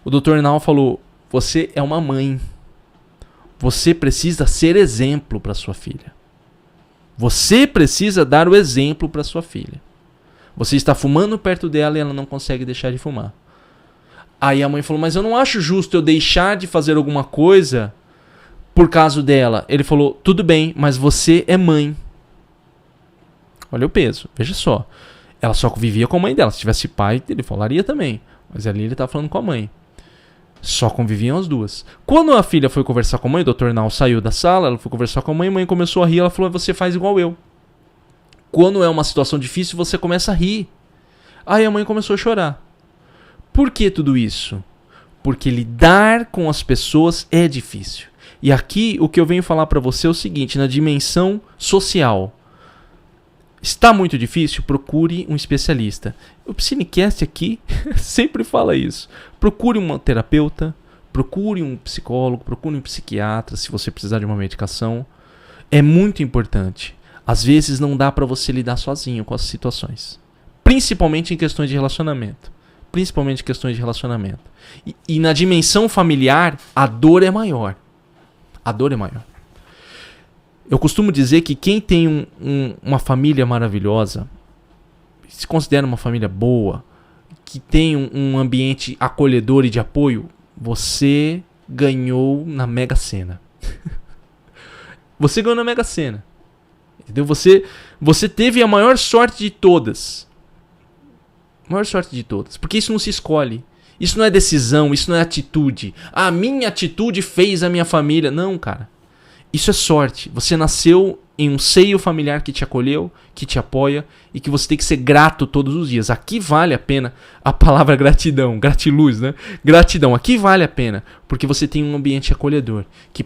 O Dr. Nau falou: você é uma mãe. Você precisa ser exemplo para sua filha. Você precisa dar o exemplo para sua filha. Você está fumando perto dela e ela não consegue deixar de fumar. Aí a mãe falou: mas eu não acho justo eu deixar de fazer alguma coisa por causa dela. Ele falou: tudo bem, mas você é mãe. Olha o peso, veja só. Ela só convivia com a mãe dela. Se tivesse pai, ele falaria também. Mas ali ele está falando com a mãe. Só conviviam as duas. Quando a filha foi conversar com a mãe, o Dr. Nau saiu da sala, ela foi conversar com a mãe começou a rir, ela falou: você faz igual eu. Quando é uma situação difícil, você começa a rir. Aí a mãe começou a chorar. Por que tudo isso? Porque lidar com as pessoas é difícil. E aqui o que eu venho falar para você é o seguinte, na dimensão social. Está muito difícil? Procure um especialista. O Piscinecast aqui sempre fala isso. Procure um terapeuta, procure um psicólogo, procure um psiquiatra se você precisar de uma medicação. É muito importante. Às vezes não dá para você lidar sozinho com as situações. Principalmente em questões de relacionamento. E na dimensão familiar, a dor é maior. Eu costumo dizer que quem tem uma família maravilhosa, se considera uma família boa, que tem um ambiente acolhedor e de apoio, você ganhou na Mega Sena. Você ganhou na Mega Sena. Entendeu? Você teve a maior sorte de todas. Porque isso não se escolhe. Isso não é decisão, isso não é atitude. A minha atitude fez a minha família. Não, cara. Isso é sorte. Você nasceu em um seio familiar que te acolheu, que te apoia e que você tem que ser grato todos os dias. Aqui vale a pena a palavra gratidão, gratiluz, né? Gratidão. Aqui vale a pena porque você tem um ambiente acolhedor que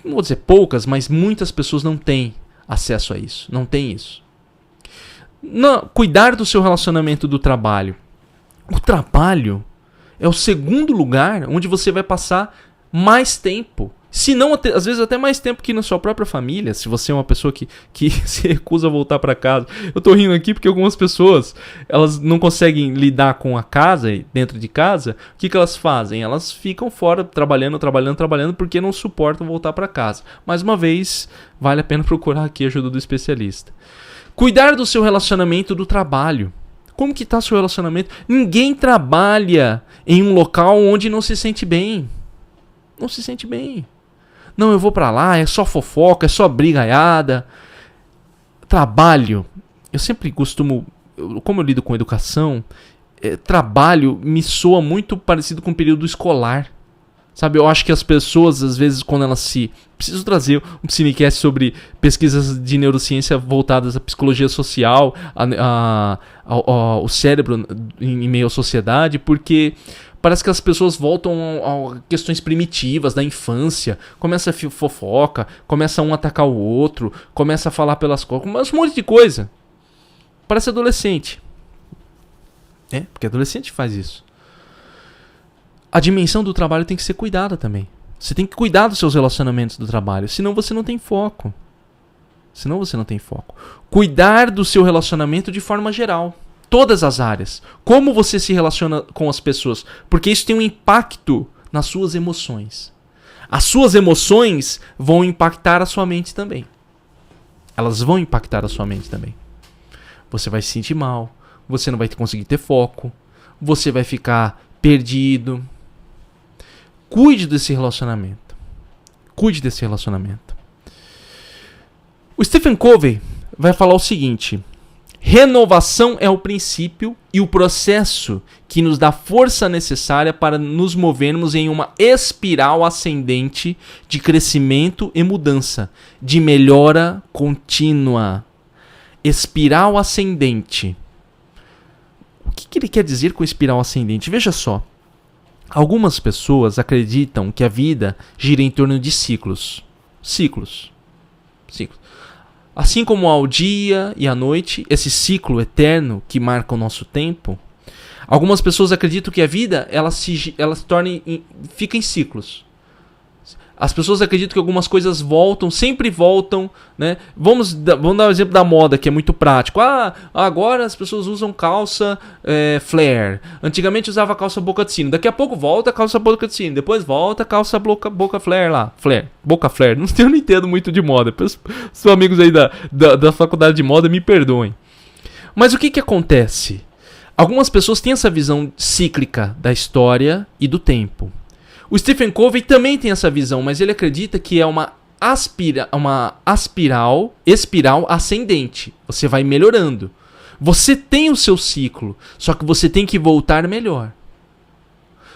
não vou dizer poucas, mas muitas pessoas não têm acesso a isso. Não tem isso. Cuidar do seu relacionamento do trabalho. O trabalho é o segundo lugar onde você vai passar mais tempo. Se não, às vezes até mais tempo que na sua própria família, se você é uma pessoa que se recusa a voltar para casa. Eu tô rindo aqui porque algumas pessoas, elas não conseguem lidar com a casa, dentro de casa. O que elas fazem? Elas ficam fora trabalhando porque não suportam voltar para casa. Mais uma vez, vale a pena procurar aqui a ajuda do especialista. Cuidar do seu relacionamento do trabalho. Como que tá seu relacionamento? Ninguém trabalha em um local onde não se sente bem. Não se sente bem. Não, eu vou pra lá, é só fofoca, é só brigaiada. Trabalho. Eu sempre costumo, como eu lido com educação, trabalho me soa muito parecido com o período escolar. Sabe, eu acho que as pessoas, às vezes, quando elas preciso trazer um Piscinecast sobre pesquisas de neurociência voltadas à psicologia social, ao cérebro em meio à sociedade, porque Parece que as pessoas voltam a questões primitivas da infância. Começa a fofoca, começa um a atacar o outro, começa a falar pelas costas, começa um monte de coisa. Parece adolescente. Porque adolescente faz isso. A dimensão do trabalho tem que ser cuidada também. Você tem que cuidar dos seus relacionamentos do trabalho, senão você não tem foco. Cuidar do seu relacionamento de forma geral. Todas as áreas. Como você se relaciona com as pessoas. Porque isso tem um impacto nas suas emoções. As suas emoções vão impactar a sua mente também. Elas vão impactar a sua mente também. Você vai se sentir mal. Você não vai conseguir ter foco. Você vai ficar perdido. Cuide desse relacionamento. O Stephen Covey vai falar o seguinte: renovação é o princípio e o processo que nos dá força necessária para nos movermos em uma espiral ascendente de crescimento e mudança, de melhora contínua. Espiral ascendente. O que ele quer dizer com espiral ascendente? Veja só. Algumas pessoas acreditam que a vida gira em torno de ciclos. Ciclos. Assim como há o dia e a noite, esse ciclo eterno que marca o nosso tempo, algumas pessoas acreditam que a vida ela se fica em ciclos. As pessoas acreditam que algumas coisas sempre voltam, né? Vamos dar o exemplo da moda, que é muito prático. Agora as pessoas usam calça flare. Antigamente usava calça boca de sino. Daqui a pouco volta a calça boca de sino. Depois volta a calça boca flare lá. Boca flare. Eu não entendo muito de moda. Os amigos aí da faculdade de moda me perdoem. Mas o que acontece? Algumas pessoas têm essa visão cíclica da história e do tempo. O Stephen Covey também tem essa visão, mas ele acredita que é uma espiral ascendente. Você vai melhorando. Você tem o seu ciclo, só que você tem que voltar melhor.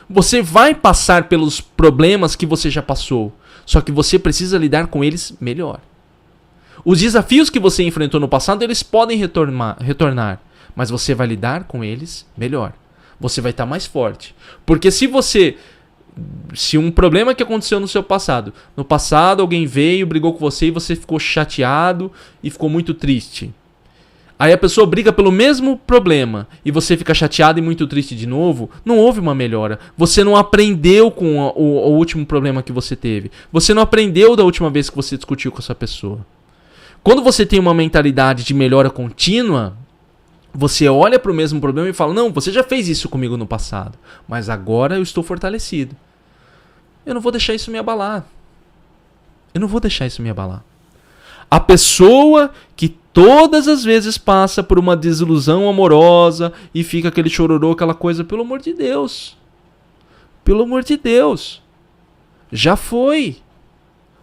Você vai passar pelos problemas que você já passou, só que você precisa lidar com eles melhor. Os desafios que você enfrentou no passado, eles podem retornar, mas você vai lidar com eles melhor. Você vai estar mais forte. Porque se um problema que aconteceu no seu passado, no passado alguém veio, brigou com você e você ficou chateado e ficou muito triste. Aí a pessoa briga pelo mesmo problema e você fica chateado e muito triste de novo, não houve uma melhora. Você não aprendeu com o último problema que você teve. Você não aprendeu da última vez que você discutiu com essa pessoa. Quando você tem uma mentalidade de melhora contínua, você olha para o mesmo problema e fala: não, você já fez isso comigo no passado, mas agora eu estou fortalecido. Eu não vou deixar isso me abalar. A pessoa que todas as vezes passa por uma desilusão amorosa e fica aquele chororô, aquela coisa, pelo amor de Deus. Já foi.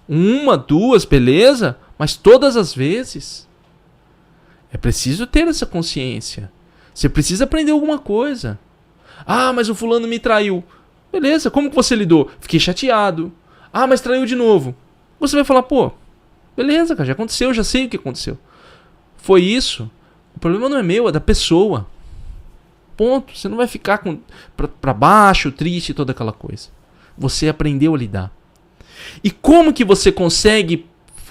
1, 2, beleza? Mas todas as vezes. É preciso ter essa consciência. Você precisa aprender alguma coisa. Mas o fulano me traiu. Beleza, como que você lidou? Fiquei chateado. Mas traiu de novo. Você vai falar: beleza, cara, já aconteceu, já sei o que aconteceu. Foi isso. O problema não é meu, é da pessoa. Ponto. Você não vai ficar pra baixo, triste, toda aquela coisa. Você aprendeu a lidar. E como que você consegue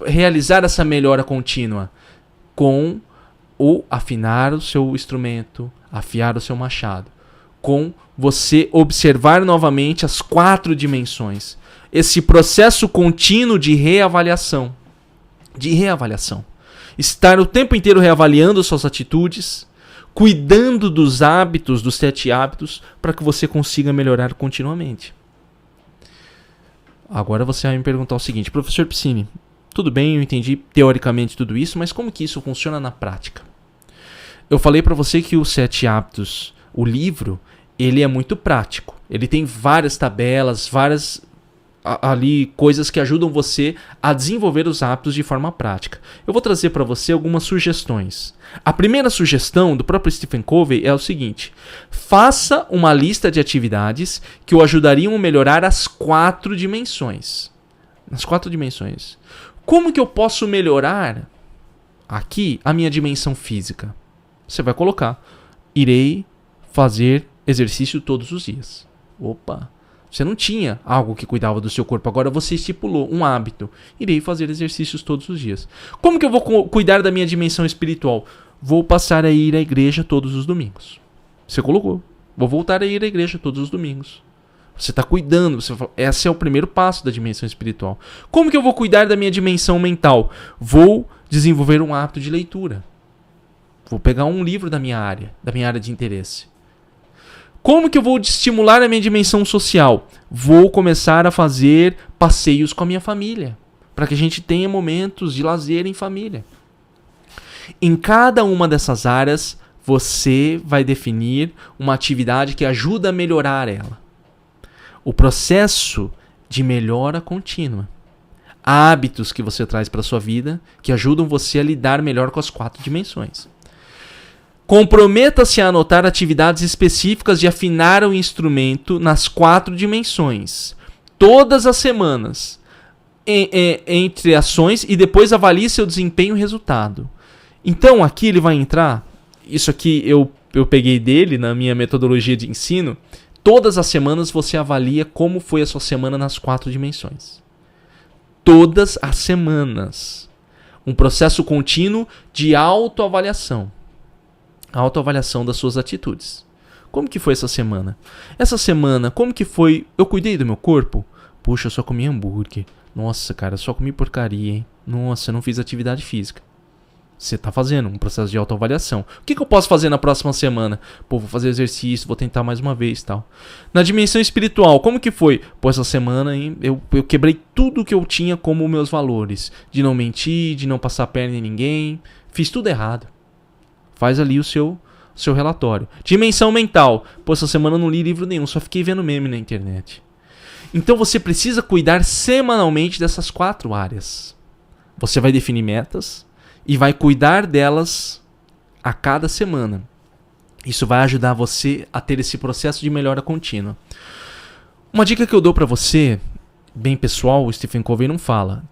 realizar essa melhora contínua? Com o afinar o seu instrumento, afiar o seu machado. Com você observar novamente as 4 dimensões. Esse processo contínuo de reavaliação. Estar o tempo inteiro reavaliando suas atitudes, cuidando dos hábitos, dos 7 hábitos, para que você consiga melhorar continuamente. Agora você vai me perguntar o seguinte: professor Piscini, tudo bem, eu entendi teoricamente tudo isso, mas como que isso funciona na prática? Eu falei para você que os 7 hábitos, o livro, ele é muito prático. Ele tem várias tabelas, várias coisas que ajudam você a desenvolver os hábitos de forma prática. Eu vou trazer para você algumas sugestões. A primeira sugestão do próprio Stephen Covey é o seguinte: faça uma lista de atividades que o ajudariam a melhorar as 4 dimensões. As 4 dimensões. Como que eu posso melhorar aqui a minha dimensão física? Você vai colocar: irei fazer exercício todos os dias. Opa, você não tinha algo que cuidava do seu corpo, agora você estipulou um hábito. Irei fazer exercícios todos os dias. Como que eu vou cuidar da minha dimensão espiritual? Vou passar a ir à igreja todos os domingos. Você colocou. Vou voltar a ir à igreja todos os domingos. Você está cuidando. Esse é o primeiro passo da dimensão espiritual. Como que eu vou cuidar da minha dimensão mental? Vou desenvolver um hábito de leitura. Vou pegar um livro da minha área de interesse. Como que eu vou estimular a minha dimensão social? Vou começar a fazer passeios com a minha família, para que a gente tenha momentos de lazer em família. Em cada uma dessas áreas, você vai definir uma atividade que ajuda a melhorar ela. O processo de melhora contínua. Hábitos que você traz para a sua vida que ajudam você a lidar melhor com as 4 dimensões. Comprometa-se a anotar atividades específicas de afinar o instrumento nas 4 dimensões. Todas as semanas. Entre ações e depois avalie seu desempenho e resultado. Então aqui ele vai entrar. Isso aqui eu peguei dele na minha metodologia de ensino. Todas as semanas você avalia como foi a sua semana nas 4 dimensões. Todas as semanas. Um processo contínuo de autoavaliação. Autoavaliação das suas atitudes. Como que foi essa semana? Essa semana, como que foi? Eu cuidei do meu corpo? Puxa, eu só comi hambúrguer. Nossa, cara, só comi porcaria, hein? Nossa, eu não fiz atividade física. Você está fazendo um processo de autoavaliação. O que eu posso fazer na próxima semana? Pô, vou fazer exercício, vou tentar mais uma vez e tal. Na dimensão espiritual, como que foi? Pô, essa semana hein, eu quebrei tudo que eu tinha como meus valores. De não mentir, de não passar a perna em ninguém. Fiz tudo errado. Faz ali o seu relatório. Dimensão mental. Pô, essa semana eu não li livro nenhum, só fiquei vendo meme na internet. Então você precisa cuidar semanalmente dessas 4 áreas. Você vai definir metas e vai cuidar delas a cada semana. Isso vai ajudar você a ter esse processo de melhora contínua. Uma dica que eu dou para você, bem pessoal, o Stephen Covey não fala.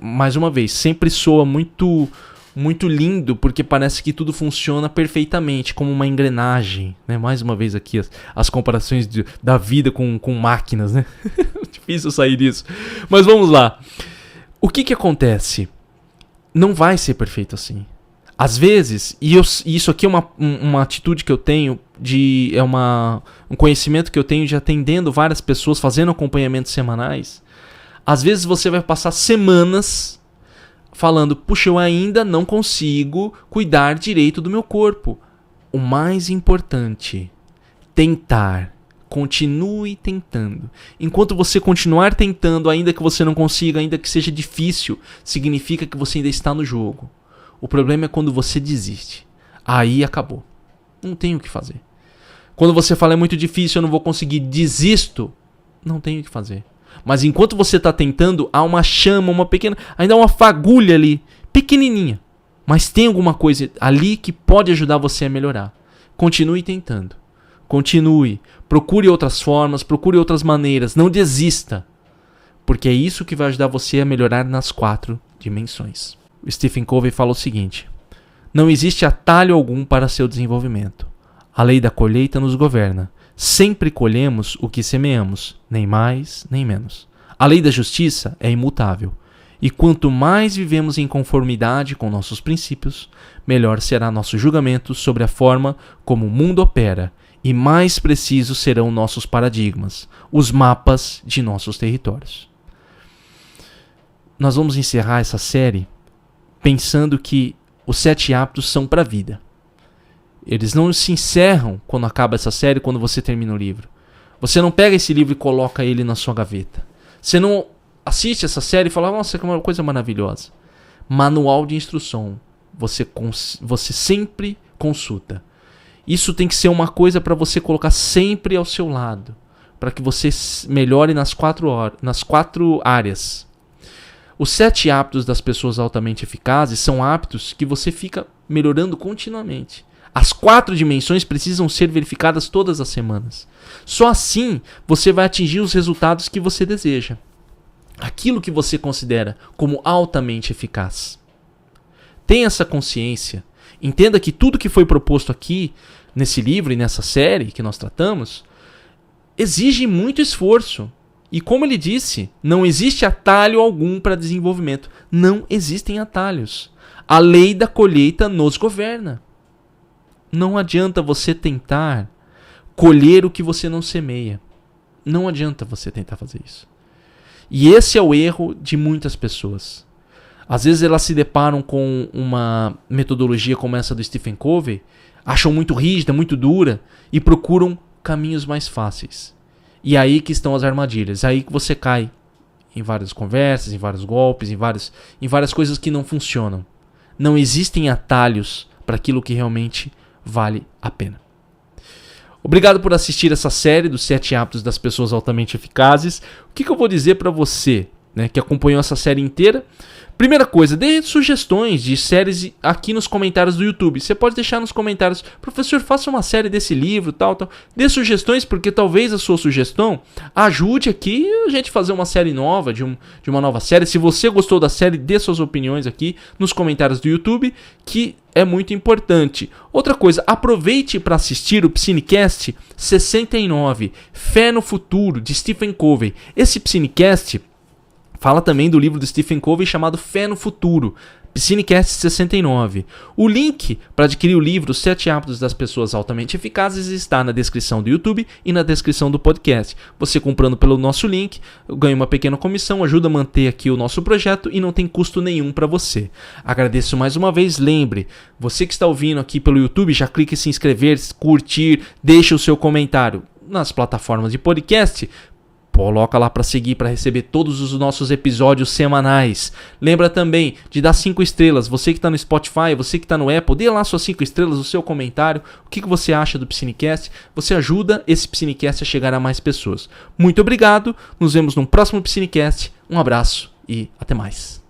Mais uma vez, sempre soa muito lindo, porque parece que tudo funciona perfeitamente, como uma engrenagem. Né? Mais uma vez aqui, as comparações da vida com máquinas. Né? Difícil sair disso. Mas vamos lá. O que acontece? Não vai ser perfeito assim. Às vezes, e isso aqui é uma atitude que eu tenho, um conhecimento que eu tenho de atendendo várias pessoas, fazendo acompanhamentos semanais. Às vezes você vai passar semanas falando, puxa, eu ainda não consigo cuidar direito do meu corpo. O mais importante, tentar. Continue tentando. Enquanto você continuar tentando, ainda que você não consiga, ainda que seja difícil, significa que você ainda está no jogo. O problema é quando você desiste. Aí acabou. Não tem o que fazer. Quando você fala é muito difícil, eu não vou conseguir, desisto, não tem o que fazer. Mas enquanto você está tentando, há uma chama, ainda há uma fagulha ali, pequenininha. Mas tem alguma coisa ali que pode ajudar você a melhorar. Continue tentando. Continue. Procure outras formas, procure outras maneiras. Não desista. Porque é isso que vai ajudar você a melhorar nas 4 dimensões. O Stephen Covey fala o seguinte: não existe atalho algum para seu desenvolvimento. A lei da colheita nos governa. Sempre colhemos o que semeamos, nem mais, nem menos. A lei da justiça é imutável. E quanto mais vivemos em conformidade com nossos princípios, melhor será nosso julgamento sobre a forma como o mundo opera, e mais precisos serão nossos paradigmas, os mapas de nossos territórios. Nós vamos encerrar essa série pensando que os 7 hábitos são para a vida. Eles não se encerram quando acaba essa série, quando você termina o livro. Você não pega esse livro e coloca ele na sua gaveta. Você não assiste essa série e fala, nossa, que é uma coisa maravilhosa. Manual de instrução. Você sempre consulta. Isso tem que ser uma coisa para você colocar sempre ao seu lado. Para que você melhore nas 4 áreas. Os 7 hábitos das pessoas altamente eficazes são hábitos que você fica melhorando continuamente. As 4 dimensões precisam ser verificadas todas as semanas. Só assim você vai atingir os resultados que você deseja. Aquilo que você considera como altamente eficaz. Tenha essa consciência. Entenda que tudo que foi proposto aqui, nesse livro e nessa série que nós tratamos, exige muito esforço. E como ele disse, não existe atalho algum para desenvolvimento. Não existem atalhos. A lei da colheita nos governa. Não adianta você tentar colher o que você não semeia. Não adianta você tentar fazer isso. E esse é o erro de muitas pessoas. Às vezes elas se deparam com uma metodologia como essa do Stephen Covey, acham muito rígida, muito dura e procuram caminhos mais fáceis. E aí que estão as armadilhas. Aí que você cai em várias conversas, em vários golpes, em várias coisas que não funcionam. Não existem atalhos para aquilo que realmente vale a pena. Obrigado por assistir essa série dos 7 hábitos das pessoas altamente eficazes. O que eu vou dizer para você, né, que acompanhou essa série inteira? Primeira coisa, dê sugestões de séries aqui nos comentários do YouTube. Você pode deixar nos comentários, professor, faça uma série desse livro, tal. Dê sugestões, porque talvez a sua sugestão ajude aqui a gente fazer uma série nova, de uma nova série. Se você gostou da série, dê suas opiniões aqui nos comentários do YouTube, que é muito importante. Outra coisa, aproveite para assistir o Psinecast 69, Fé no Futuro, de Stephen Covey. Esse Psinecast fala também do livro do Stephen Covey chamado Fé no Futuro, Psinecast 69. O link para adquirir o livro 7 Hábitos das Pessoas Altamente Eficazes está na descrição do YouTube e na descrição do podcast. Você comprando pelo nosso link, ganha uma pequena comissão, ajuda a manter aqui o nosso projeto e não tem custo nenhum para você. Agradeço mais uma vez, lembre, você que está ouvindo aqui pelo YouTube, já clique em se inscrever, curtir, deixe o seu comentário nas plataformas de podcast. Coloca lá para seguir, para receber todos os nossos episódios semanais. Lembra também de dar 5 estrelas. Você que está no Spotify, você que está no Apple, dê lá suas 5 estrelas, o seu comentário. O que você acha do Psinecast? Você ajuda esse Psinecast a chegar a mais pessoas. Muito obrigado. Nos vemos no próximo Psinecast. Um abraço e até mais.